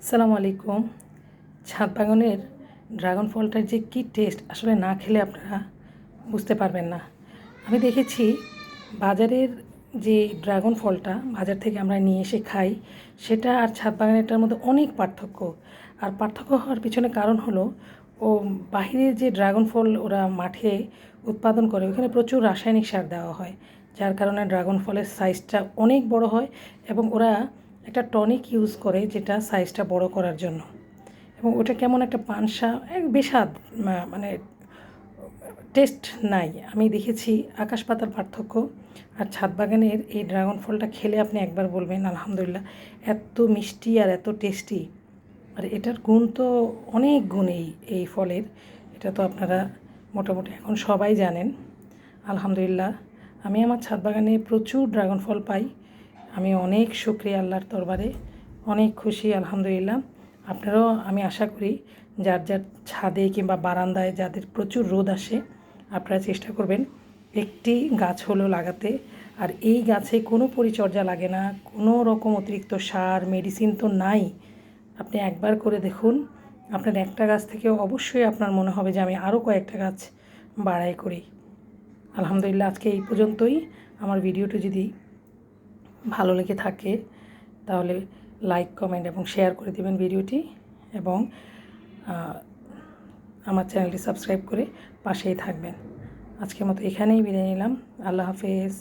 আসসালামু আলাইকুম। ছাদ বাগানের ড্রাগন ফলটার যে কী টেস্ট, আসলে না খেলে আপনারা বুঝতে পারবেন না। আমি দেখেছি বাজারের যে ড্রাগন ফলটা বাজার থেকে আমরা নিয়ে এসে খাই, সেটা আর ছাদ বাগানেরটার মধ্যে অনেক পার্থক্য। আর পার্থক্য হওয়ার পিছনে কারণ হলো, ও বাহিরের যে ড্রাগন ফল ওরা মাঠে উৎপাদন করে, ওখানে প্রচুর রাসায়নিক সার দেওয়া হয়, যার কারণে ড্রাগন ফলের সাইজটা অনেক বড় হয়। এবং ওরা একটা টনিক ইউজ করে, যেটা সাইজটা বড় করার জন্য। এবং ওটা কেমন একটা পানসা, এক বেস্বাদ, মানে টেস্ট নাই। আমি দেখেছি আকাশ পাতাল পার্থক্য। আর ছাদ বাগানের এই ড্রাগন ফলটা খেলে আপনি একবার বলবেন আলহামদুলিল্লাহ, এত মিষ্টি আর এত টেস্টি। আর এটার গুণ তো অনেক গুণ এই ফলের, এটা তো আপনারা মোটামুটি এখন সবাই জানেন। আলহামদুলিল্লাহ, আমি আমার ছাদ বাগানে প্রচুর ড্রাগন ফল পাই। আমি অনেক শুকরিয়া আল্লাহর দরবারে, অনেক খুশি আলহামদুলিল্লাহ। আপনারাও, আমি আশা করি যার যার ছাদে কিংবা বারান্দায় যাদের প্রচুর রোদ আসে, আপনারা চেষ্টা করবেন একটি গাছ হলেও লাগাতে। আর এই গাছে কোনো পরিচর্যা লাগে না, কোনো রকম অতিরিক্ত সার মেডিসিন তো নাই। আপনি একবার করে দেখুন, আপনার একটা গাছ থেকেও অবশ্যই আপনার মনে হবে যে আমি আরও কয়েকটা গাছ বাড়াই করি। আলহামদুলিল্লাহ, আজকে এই পর্যন্তই। আমার ভিডিওটি যদি ভালো লেগে থাকে তাহলে লাইক, কমেন্ট এবং শেয়ার করে দেবেন ভিডিওটি। এবং আমার চ্যানেলটি সাবস্ক্রাইব করে পাশেই থাকবেন। আজকের মতো এখানেই বিদায় নিলাম। আল্লাহ হাফেজ।